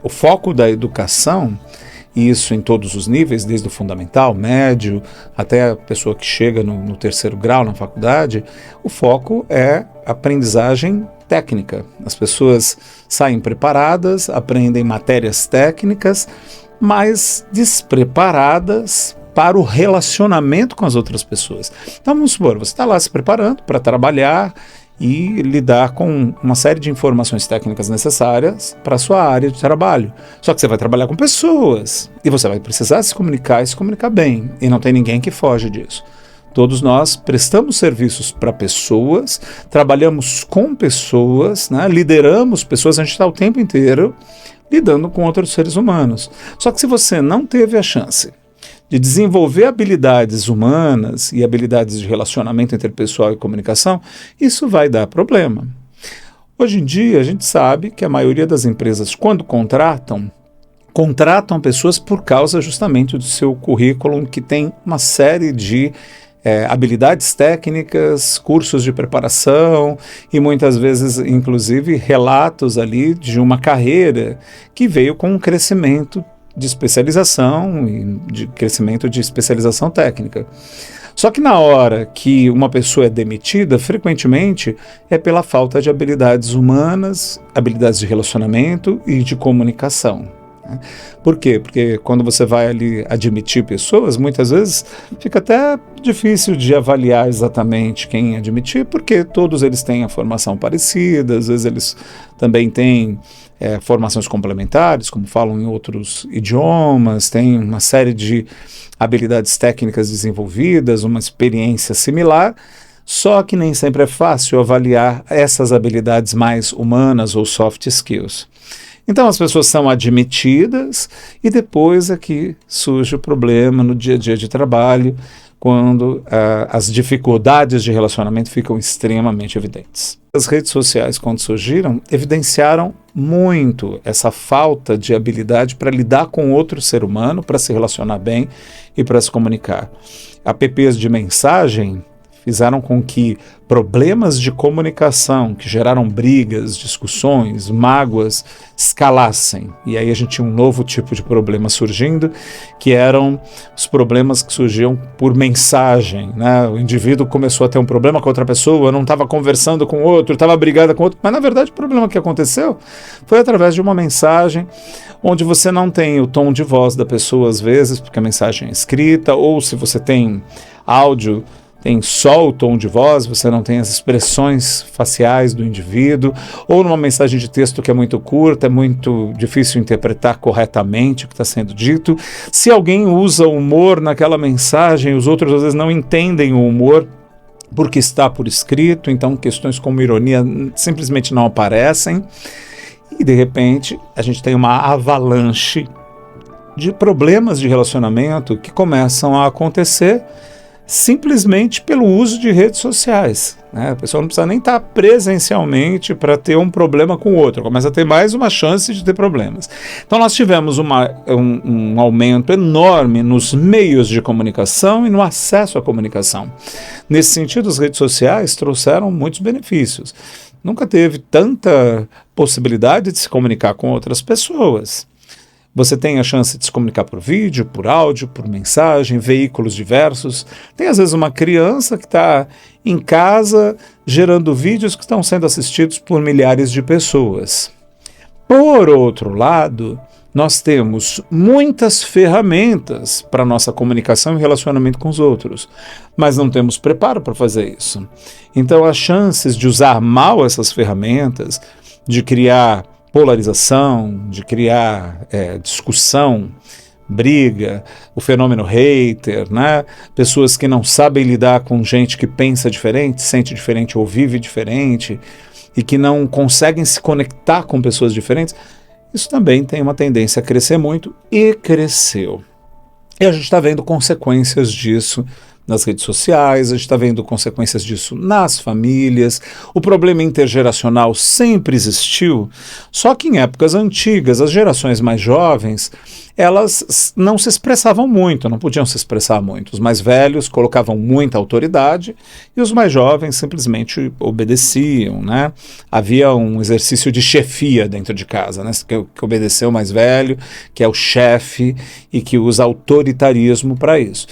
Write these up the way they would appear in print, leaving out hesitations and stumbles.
o foco da educação, e isso em todos os níveis, desde o fundamental, médio, até a pessoa que chega no terceiro grau na faculdade, o foco é aprendizagem técnica. As pessoas saem preparadas, aprendem matérias técnicas, mas despreparadas para o relacionamento com as outras pessoas. Então vamos supor, você está lá se preparando para trabalhar e lidar com uma série de informações técnicas necessárias para a sua área de trabalho. Só que você vai trabalhar com pessoas e você vai precisar se comunicar e se comunicar bem, e não tem ninguém que foge disso. Todos nós prestamos serviços para pessoas, trabalhamos com pessoas, né, lideramos pessoas, a gente está o tempo inteiro lidando com outros seres humanos. Só que se você não teve a chance de desenvolver habilidades humanas e habilidades de relacionamento interpessoal e comunicação, isso vai dar problema. Hoje em dia, a gente sabe que a maioria das empresas, quando contratam pessoas por causa justamente do seu currículo, que tem uma série de habilidades técnicas, cursos de preparação e muitas vezes, inclusive, relatos ali de uma carreira que veio com um crescimento de especialização e de crescimento de especialização técnica. Só que na hora que uma pessoa é demitida, frequentemente é pela falta de habilidades humanas, habilidades de relacionamento e de comunicação. Por quê? Porque quando você vai ali admitir pessoas, muitas vezes fica até difícil de avaliar exatamente quem admitir, porque todos eles têm a formação parecida, às vezes eles também têm formações complementares, como falam em outros idiomas, têm uma série de habilidades técnicas desenvolvidas, uma experiência similar, só que nem sempre é fácil avaliar essas habilidades mais humanas ou soft skills. Então as pessoas são admitidas e depois é que surge o problema no dia a dia de trabalho, quando as dificuldades de relacionamento ficam extremamente evidentes. As redes sociais, quando surgiram, evidenciaram muito essa falta de habilidade para lidar com outro ser humano, para se relacionar bem e para se comunicar. Apps de mensagem fizeram com que problemas de comunicação que geraram brigas, discussões, mágoas, escalassem. E aí a gente tinha um novo tipo de problema surgindo, que eram os problemas que surgiam por mensagem, né? O indivíduo começou a ter um problema com outra pessoa, não estava conversando com outro, estava brigada com outro, mas na verdade o problema que aconteceu foi através de uma mensagem onde você não tem o tom de voz da pessoa às vezes, porque a mensagem é escrita, ou se você tem áudio, tem só o tom de voz, você não tem as expressões faciais do indivíduo, ou numa mensagem de texto que é muito curta, é muito difícil interpretar corretamente o que está sendo dito. Se alguém usa humor naquela mensagem, os outros às vezes não entendem o humor porque está por escrito, então questões como ironia simplesmente não aparecem. E de repente a gente tem uma avalanche de problemas de relacionamento que começam a acontecer simplesmente pelo uso de redes sociais, né? A pessoa não precisa nem estar presencialmente para ter um problema com o outro, começa a ter mais uma chance de ter problemas. Então nós tivemos um aumento enorme nos meios de comunicação e no acesso à comunicação. Nesse sentido, as redes sociais trouxeram muitos benefícios. Nunca teve tanta possibilidade de se comunicar com outras pessoas. Você tem a chance de se comunicar por vídeo, por áudio, por mensagem, veículos diversos. Tem às vezes uma criança que está em casa gerando vídeos que estão sendo assistidos por milhares de pessoas. Por outro lado, nós temos muitas ferramentas para nossa comunicação e relacionamento com os outros, mas não temos preparo para fazer isso. Então as chances de usar mal essas ferramentas, de criar polarização, de criar discussão, briga, o fenômeno hater, né? Pessoas que não sabem lidar com gente que pensa diferente, sente diferente ou vive diferente e que não conseguem se conectar com pessoas diferentes, isso também tem uma tendência a crescer muito e cresceu. E a gente está vendo consequências disso nas redes sociais, a gente está vendo consequências disso nas famílias. O problema intergeracional sempre existiu, só que em épocas antigas, as gerações mais jovens, elas não se expressavam muito, não podiam se expressar muito. Os mais velhos colocavam muita autoridade e os mais jovens simplesmente obedeciam, né? Havia um exercício de chefia dentro de casa, né? Que obedeceu o mais velho, que é o chefe e que usa autoritarismo para isso.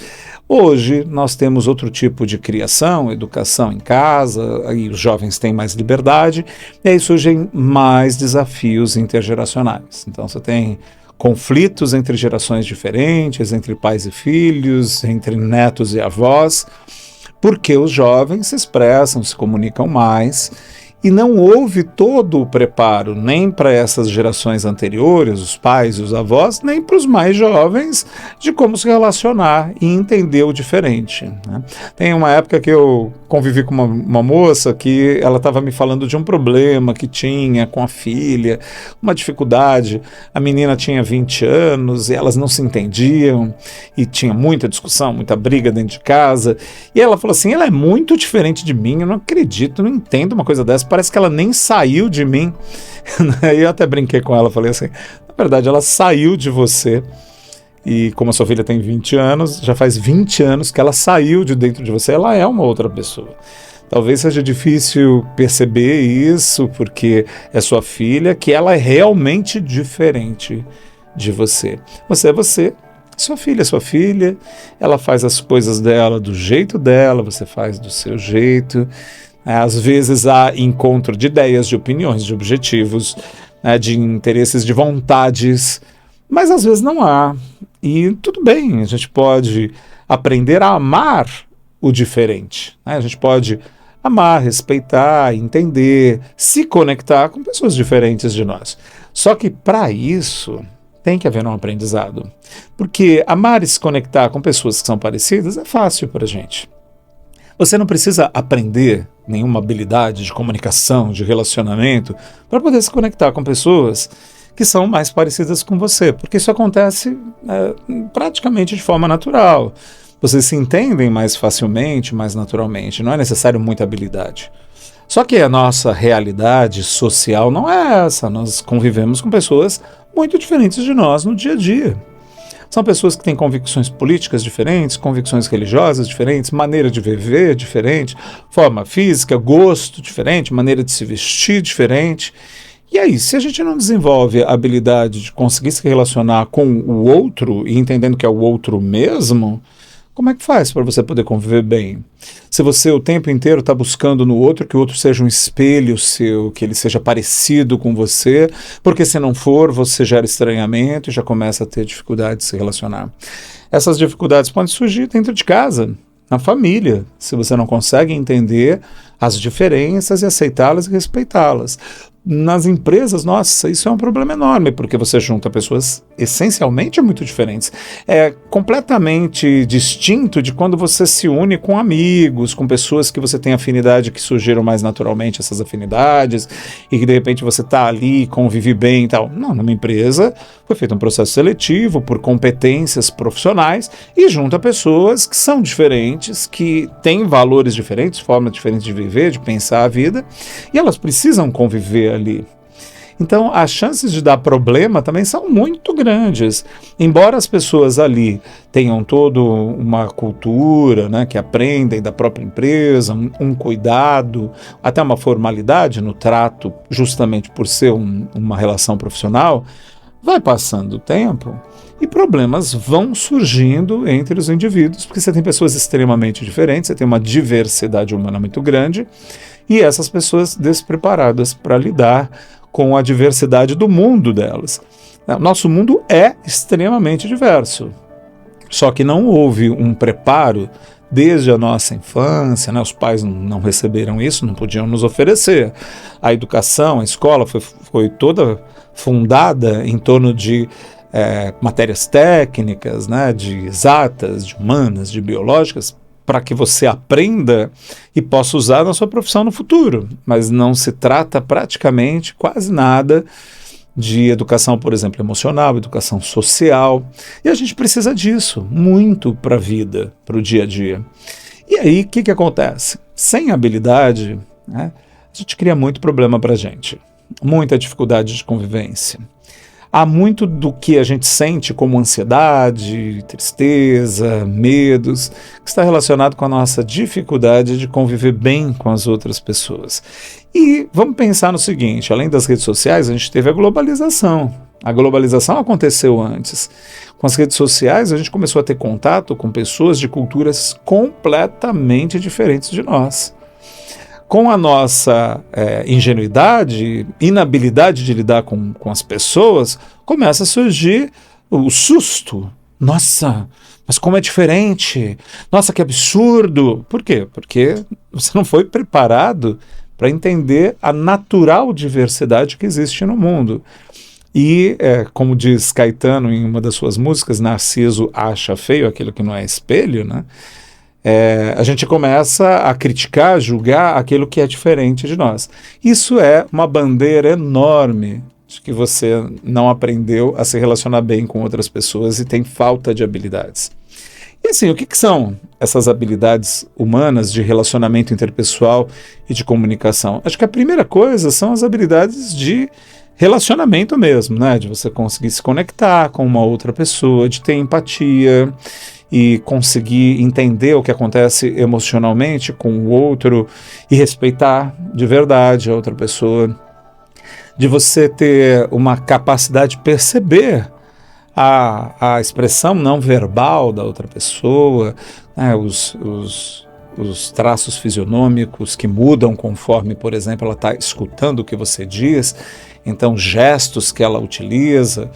Hoje nós temos outro tipo de criação, educação em casa, aí os jovens têm mais liberdade e aí surgem mais desafios intergeracionais. Então você tem conflitos entre gerações diferentes, entre pais e filhos, entre netos e avós, porque os jovens se expressam, se comunicam mais, e não houve todo o preparo nem para essas gerações anteriores, os pais e os avós, nem para os mais jovens de como se relacionar e entender o diferente, né? Tem uma época que eu convivi com uma moça que ela estava me falando de um problema que tinha com a filha, uma dificuldade. A menina tinha 20 anos e elas não se entendiam e tinha muita discussão, muita briga dentro de casa. E ela falou assim, ela é muito diferente de mim, eu não acredito, não entendo uma coisa dessa, parece que ela nem saiu de mim. Eu até brinquei com ela, falei assim, na verdade ela saiu de você. E como a sua filha tem 20 anos, já faz 20 anos que ela saiu de dentro de você, ela é uma outra pessoa. Talvez seja difícil perceber isso, porque é sua filha, que ela é realmente diferente de você. Você é você, sua filha, ela faz as coisas dela do jeito dela, você faz do seu jeito. Às vezes há encontro de ideias, de opiniões, de objetivos, de interesses, de vontades, mas às vezes não há. E tudo bem, a gente pode aprender a amar o diferente, né? A gente pode amar, respeitar, entender, se conectar com pessoas diferentes de nós. Só que para isso tem que haver um aprendizado, porque amar e se conectar com pessoas que são parecidas é fácil para a gente. Você não precisa aprender nenhuma habilidade de comunicação, de relacionamento, para poder se conectar com pessoas que são mais parecidas com você, porque isso acontece praticamente de forma natural. Vocês se entendem mais facilmente, mais naturalmente, não é necessário muita habilidade. Só que a nossa realidade social não é essa, nós convivemos com pessoas muito diferentes de nós no dia a dia. São pessoas que têm convicções políticas diferentes, convicções religiosas diferentes, maneira de viver diferente, forma física, gosto diferente, maneira de se vestir diferente. E aí, se a gente não desenvolve a habilidade de conseguir se relacionar com o outro e entendendo que é o outro mesmo, como é que faz para você poder conviver bem? Se você o tempo inteiro está buscando no outro que o outro seja um espelho seu, que ele seja parecido com você, porque se não for, você gera estranhamento e já começa a ter dificuldade de se relacionar. Essas dificuldades podem surgir dentro de casa, na família, se você não consegue entender as diferenças e aceitá-las e respeitá-las. Nas empresas, nossa, isso é um problema enorme, porque você junta pessoas essencialmente muito diferentes. É completamente distinto de quando você se une com amigos, com pessoas que você tem afinidade, que surgiram mais naturalmente essas afinidades, e que de repente você está ali, convive bem e tal. Não, numa empresa foi feito um processo seletivo por competências profissionais e junta pessoas que são diferentes, que têm valores diferentes, formas diferentes de viver, de pensar a vida, e elas precisam conviver ali. Então, as chances de dar problema também são muito grandes. Embora as pessoas ali tenham toda uma cultura, né, que aprendem da própria empresa, um cuidado, até uma formalidade no trato, justamente por ser uma relação profissional, vai passando o tempo e problemas vão surgindo entre os indivíduos, porque você tem pessoas extremamente diferentes, você tem uma diversidade humana muito grande, e essas pessoas despreparadas para lidar com a diversidade do mundo delas. Nosso mundo é extremamente diverso, só que não houve um preparo desde a nossa infância, né? Os pais não receberam isso, não podiam nos oferecer. A educação, a escola foi toda fundada em torno de matérias técnicas, né? De exatas, de humanas, de biológicas, para que você aprenda e possa usar na sua profissão no futuro, mas não se trata praticamente quase nada de educação, por exemplo, emocional, educação social. E a gente precisa disso muito para a vida, para o dia a dia. E aí, o que acontece? Sem habilidade, né, a gente cria muito problema para a gente, muita dificuldade de convivência. Há muito do que a gente sente como ansiedade, tristeza, medos, que está relacionado com a nossa dificuldade de conviver bem com as outras pessoas. E vamos pensar no seguinte, além das redes sociais, a gente teve a globalização. A globalização aconteceu antes. Com as redes sociais, a gente começou a ter contato com pessoas de culturas completamente diferentes de nós. Com a nossa ingenuidade, inabilidade de lidar com as pessoas, começa a surgir o susto. Nossa, mas como é diferente! Nossa, que absurdo! Por quê? Porque você não foi preparado para entender a natural diversidade que existe no mundo. E, como diz Caetano em uma das suas músicas, Narciso acha feio aquilo que não é espelho, né? A gente começa a criticar, julgar aquilo que é diferente de nós. Isso é uma bandeira enorme de que você não aprendeu a se relacionar bem com outras pessoas e tem falta de habilidades. E assim, o que são essas habilidades humanas de relacionamento interpessoal e de comunicação? Acho que a primeira coisa são as habilidades de relacionamento mesmo, né? De você conseguir se conectar com uma outra pessoa, de ter empatia e conseguir entender o que acontece emocionalmente com o outro e respeitar de verdade a outra pessoa, de você ter uma capacidade de perceber a expressão não verbal da outra pessoa, né, os traços fisionômicos que mudam conforme, por exemplo, ela está escutando o que você diz, então gestos que ela utiliza,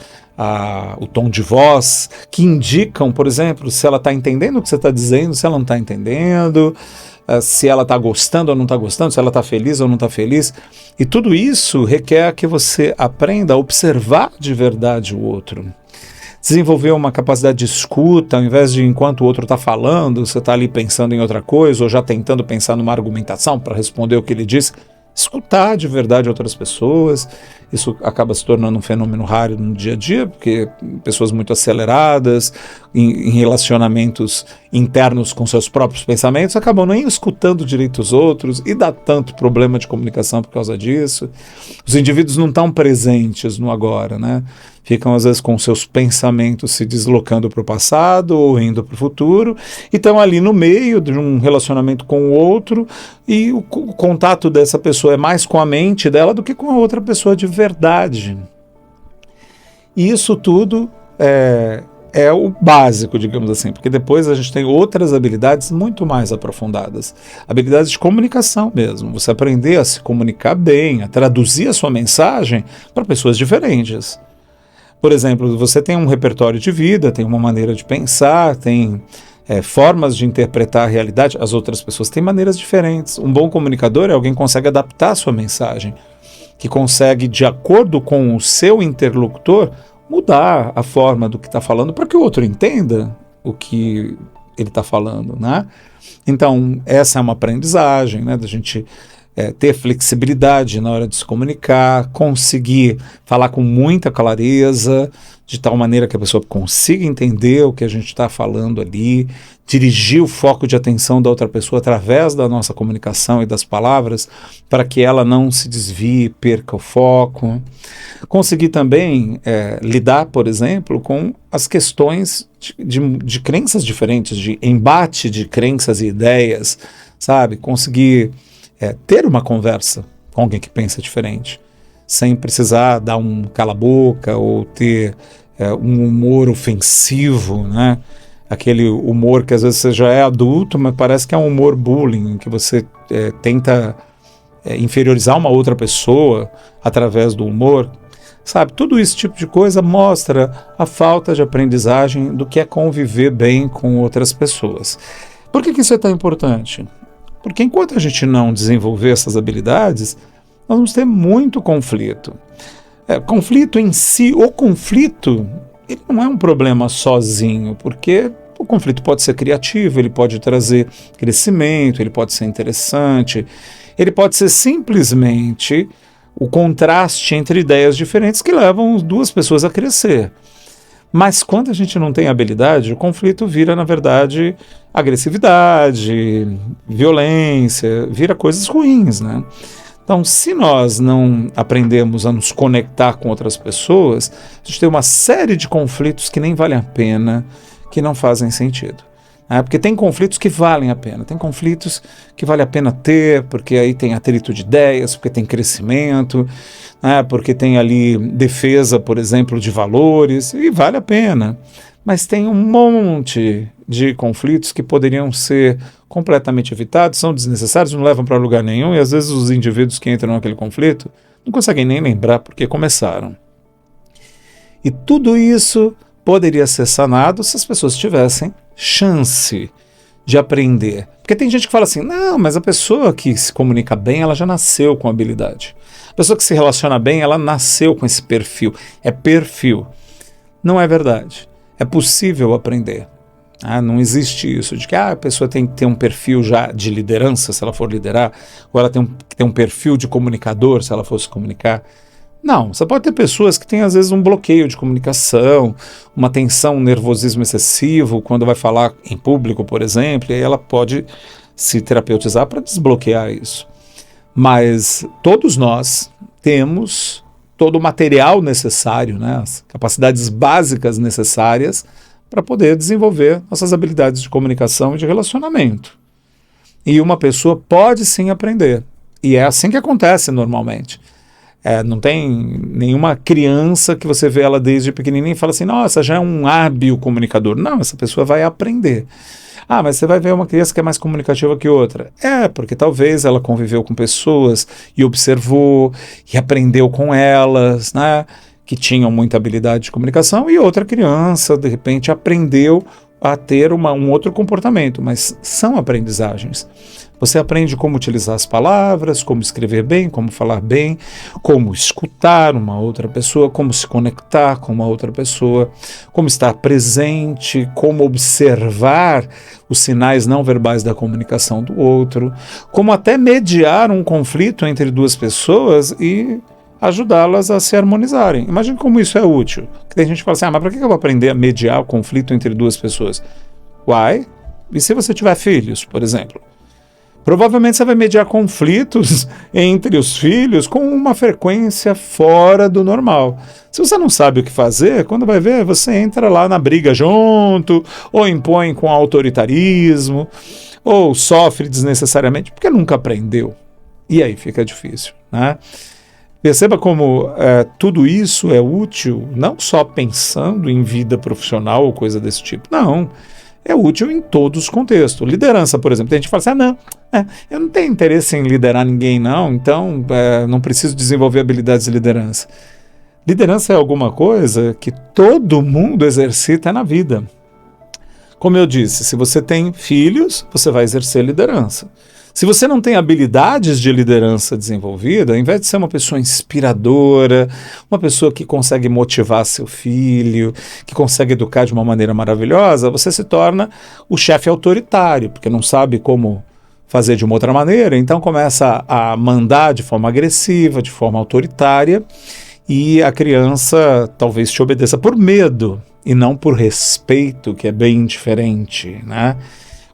o tom de voz, que indicam, por exemplo, se ela está entendendo o que você está dizendo, se ela não está entendendo, se ela está gostando ou não está gostando, se ela está feliz ou não está feliz. E tudo isso requer que você aprenda a observar de verdade o outro. Desenvolver uma capacidade de escuta, ao invés de enquanto o outro está falando, você está ali pensando em outra coisa ou já tentando pensar numa argumentação para responder o que ele disse. Escutar de verdade outras pessoas, isso acaba se tornando um fenômeno raro no dia a dia, porque pessoas muito aceleradas, em relacionamentos internos com seus próprios pensamentos, acabam nem escutando direito os outros e dá tanto problema de comunicação por causa disso. Os indivíduos não estão presentes no agora, né? Ficam às vezes com seus pensamentos se deslocando para o passado ou indo para o futuro e estão ali no meio de um relacionamento com o outro e o contato dessa pessoa é mais com a mente dela do que com a outra pessoa de verdade. E isso tudo é o básico, digamos assim, porque depois a gente tem outras habilidades muito mais aprofundadas. Habilidades de comunicação mesmo, você aprender a se comunicar bem, a traduzir a sua mensagem para pessoas diferentes. Por exemplo, você tem um repertório de vida, tem uma maneira de pensar, tem formas de interpretar a realidade, as outras pessoas têm maneiras diferentes. Um bom comunicador é alguém que consegue adaptar a sua mensagem, que consegue, de acordo com o seu interlocutor, mudar a forma do que está falando para que o outro entenda o que ele está falando, né? Então, essa é uma aprendizagem, né, da gente ter flexibilidade na hora de se comunicar, conseguir falar com muita clareza, de tal maneira que a pessoa consiga entender o que a gente está falando ali, dirigir o foco de atenção da outra pessoa através da nossa comunicação e das palavras, para que ela não se desvie, perca o foco. Conseguir também lidar, por exemplo, com as questões de crenças diferentes, de embate de crenças e ideias, sabe? Conseguir ter uma conversa com alguém que pensa diferente, sem precisar dar um cala-boca ou ter um humor ofensivo, né? Aquele humor que às vezes você já é adulto, mas parece que é um humor bullying, que você tenta inferiorizar uma outra pessoa através do humor, sabe? Tudo esse tipo de coisa mostra a falta de aprendizagem do que é conviver bem com outras pessoas. Por que isso é tão importante? Porque enquanto a gente não desenvolver essas habilidades, nós vamos ter muito conflito. Conflito em si, o conflito, ele não é um problema sozinho, porque o conflito pode ser criativo, ele pode trazer crescimento, ele pode ser interessante, ele pode ser simplesmente o contraste entre ideias diferentes que levam duas pessoas a crescer. Mas quando a gente não tem habilidade, o conflito vira, na verdade, agressividade, violência, vira coisas ruins, né? Então, se nós não aprendemos a nos conectar com outras pessoas, a gente tem uma série de conflitos que nem valem a pena, que não fazem sentido. Porque tem conflitos que valem a pena, tem conflitos que vale a pena ter, porque aí tem atrito de ideias, porque tem crescimento, porque tem ali defesa, por exemplo, de valores, e vale a pena. Mas tem um monte de conflitos que poderiam ser completamente evitados, são desnecessários, não levam para lugar nenhum, e às vezes os indivíduos que entram naquele conflito não conseguem nem lembrar porque começaram. E tudo isso poderia ser sanado se as pessoas tivessem chance de aprender. Porque tem gente que fala assim, não, mas a pessoa que se comunica bem, ela já nasceu com habilidade. A pessoa que se relaciona bem, ela nasceu com esse perfil. É perfil. Não é verdade. É possível aprender. Não existe isso de que a pessoa tem que ter um perfil já de liderança, se ela for liderar, ou ela tem que ter um perfil de comunicador, se ela for se comunicar. Não, você pode ter pessoas que têm às vezes um bloqueio de comunicação, uma tensão, um nervosismo excessivo, quando vai falar em público, por exemplo, e aí ela pode se terapeutizar para desbloquear isso. Mas todos nós temos todo o material necessário, né, as capacidades básicas necessárias para poder desenvolver nossas habilidades de comunicação e de relacionamento. E uma pessoa pode sim aprender. E é assim que acontece normalmente. Não tem nenhuma criança que você vê ela desde pequenininha e fala assim, nossa, já é um hábil comunicador. Não, essa pessoa vai aprender. Mas você vai ver uma criança que é mais comunicativa que outra. Porque talvez ela conviveu com pessoas e observou e aprendeu com elas, né, que tinham muita habilidade de comunicação, e outra criança, de repente, aprendeu a ter um outro comportamento, mas são aprendizagens. Você aprende como utilizar as palavras, como escrever bem, como falar bem, como escutar uma outra pessoa, como se conectar com uma outra pessoa, como estar presente, como observar os sinais não verbais da comunicação do outro, como até mediar um conflito entre duas pessoas e ajudá-las a se harmonizarem. Imagine como isso é útil. Tem gente que fala assim, mas para que eu vou aprender a mediar o conflito entre duas pessoas? E se você tiver filhos, por exemplo? Provavelmente você vai mediar conflitos entre os filhos com uma frequência fora do normal. Se você não sabe o que fazer, quando vai ver, você entra lá na briga junto, ou impõe com autoritarismo, ou sofre desnecessariamente, porque nunca aprendeu. E aí fica difícil, né? Perceba como tudo isso é útil, não só pensando em vida profissional ou coisa desse tipo. Não, é útil em todos os contextos. Liderança, por exemplo, tem gente que fala assim, eu não tenho interesse em liderar ninguém, não, então não preciso desenvolver habilidades de liderança. Liderança é alguma coisa que todo mundo exercita na vida. Como eu disse, se você tem filhos, você vai exercer liderança. Se você não tem habilidades de liderança desenvolvida, ao invés de ser uma pessoa inspiradora, uma pessoa que consegue motivar seu filho, que consegue educar de uma maneira maravilhosa, você se torna o chefe autoritário, porque não sabe como fazer de uma outra maneira, então começa a mandar de forma agressiva, de forma autoritária, e a criança talvez te obedeça por medo e não por respeito, que é bem diferente, né?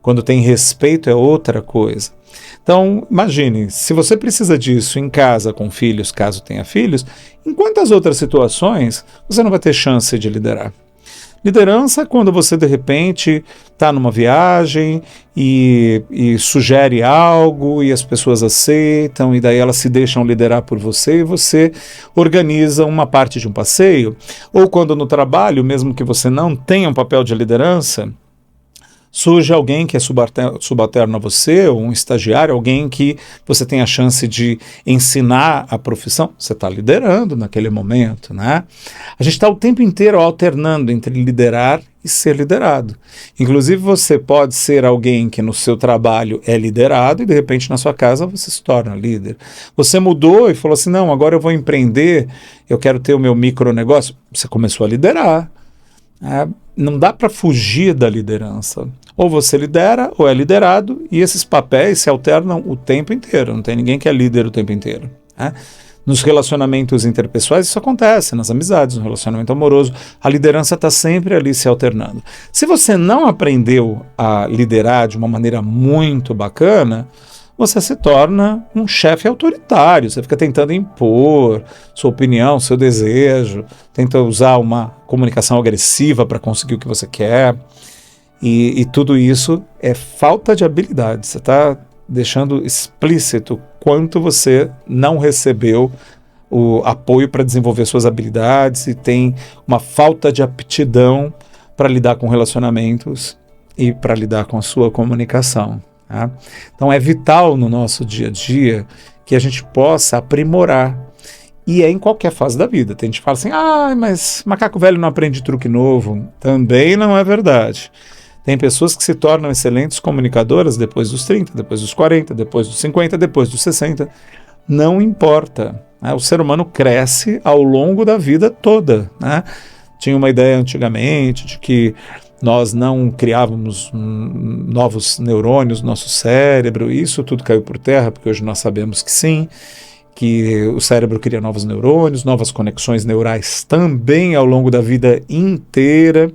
Quando tem respeito é outra coisa. Então, imagine, se você precisa disso em casa com filhos, caso tenha filhos, em quantas outras situações você não vai ter chance de liderar? Liderança é quando você, de repente, está numa viagem e sugere algo e as pessoas aceitam e daí elas se deixam liderar por você e você organiza uma parte de um passeio. Ou quando no trabalho, mesmo que você não tenha um papel de liderança, surge alguém que é subalterno a você, ou um estagiário, alguém que você tem a chance de ensinar a profissão, você está liderando naquele momento, né? A gente está o tempo inteiro alternando entre liderar e ser liderado. Inclusive você pode ser alguém que no seu trabalho é liderado e de repente na sua casa você se torna líder. Você mudou e falou assim, não, agora eu vou empreender, eu quero ter o meu micronegócio. Você começou a liderar. Não dá para fugir da liderança. Ou você lidera ou é liderado, e esses papéis se alternam o tempo inteiro. Não tem ninguém que é líder o tempo inteiro, né? Nos relacionamentos interpessoais isso acontece, nas amizades, no relacionamento amoroso, a liderança está sempre ali se alternando. Se você não aprendeu a liderar de uma maneira muito bacana, você se torna um chefe autoritário, você fica tentando impor sua opinião, seu desejo, tenta usar uma comunicação agressiva para conseguir o que você quer, e tudo isso é falta de habilidade. Você está deixando explícito quanto você não recebeu o apoio para desenvolver suas habilidades e tem uma falta de aptidão para lidar com relacionamentos e para lidar com a sua comunicação. Tá? Então é vital no nosso dia a dia que a gente possa aprimorar, e é em qualquer fase da vida. Tem gente que fala assim, mas macaco velho não aprende truque novo. Também não é verdade. Tem pessoas que se tornam excelentes comunicadoras depois dos 30, depois dos 40, depois dos 50, depois dos 60. Não importa. Né? O ser humano cresce ao longo da vida toda. Né? Tinha uma ideia antigamente de que nós não criávamos novos neurônios no nosso cérebro. Isso tudo caiu por terra, porque hoje nós sabemos que sim, que o cérebro cria novos neurônios, novas conexões neurais também ao longo da vida inteira,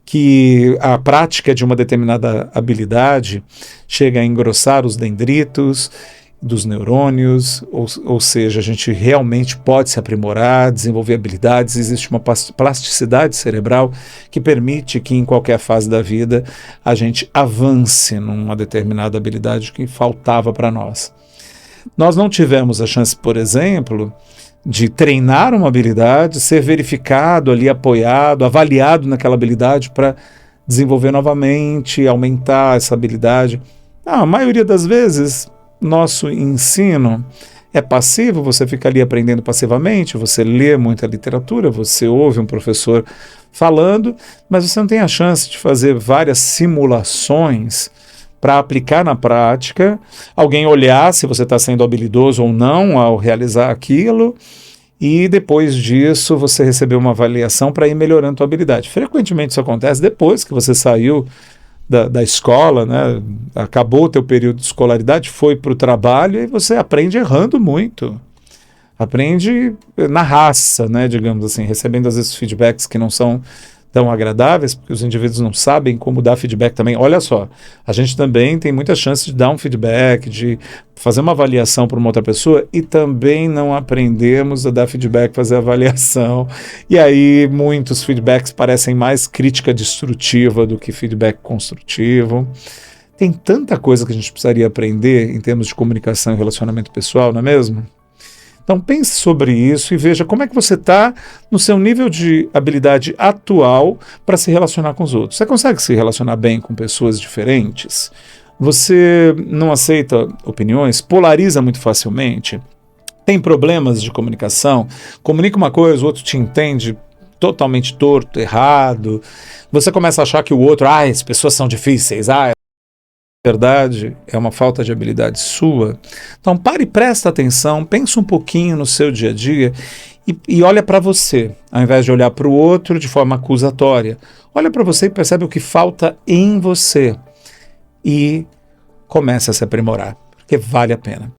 que a prática de uma determinada habilidade chega a engrossar os dendritos dos neurônios, ou seja, a gente realmente pode se aprimorar, desenvolver habilidades. Existe uma plasticidade cerebral que permite que em qualquer fase da vida a gente avance numa determinada habilidade que faltava para nós. Nós não tivemos a chance, por exemplo, de treinar uma habilidade, ser verificado ali, apoiado, avaliado naquela habilidade para desenvolver novamente, aumentar essa habilidade. A maioria das vezes, nosso ensino é passivo, você fica ali aprendendo passivamente, você lê muita literatura, você ouve um professor falando, mas você não tem a chance de fazer várias simulações para aplicar na prática, alguém olhar se você está sendo habilidoso ou não ao realizar aquilo, e depois disso você receber uma avaliação para ir melhorando a tua habilidade. Frequentemente isso acontece depois que você saiu da escola, né? Acabou o teu período de escolaridade, foi para o trabalho e você aprende errando muito. Aprende na raça, né, digamos assim, recebendo às vezes feedbacks que não são tão agradáveis, porque os indivíduos não sabem como dar feedback também. Olha só, a gente também tem muita chance de dar um feedback, de fazer uma avaliação para uma outra pessoa e também não aprendemos a dar feedback, fazer avaliação. E aí muitos feedbacks parecem mais crítica destrutiva do que feedback construtivo. Tem tanta coisa que a gente precisaria aprender em termos de comunicação e relacionamento pessoal, não é mesmo? Então pense sobre isso e veja como é que você está no seu nível de habilidade atual para se relacionar com os outros. Você consegue se relacionar bem com pessoas diferentes? Você não aceita opiniões? Polariza muito facilmente? Tem problemas de comunicação? Comunica uma coisa, o outro te entende totalmente torto, errado. Você começa a achar que o outro, as pessoas são difíceis, verdade, é uma falta de habilidade sua. Então pare e presta atenção, pensa um pouquinho no seu dia a dia e olha para você, ao invés de olhar para o outro de forma acusatória. Olha para você e percebe o que falta em você e comece a se aprimorar, porque vale a pena.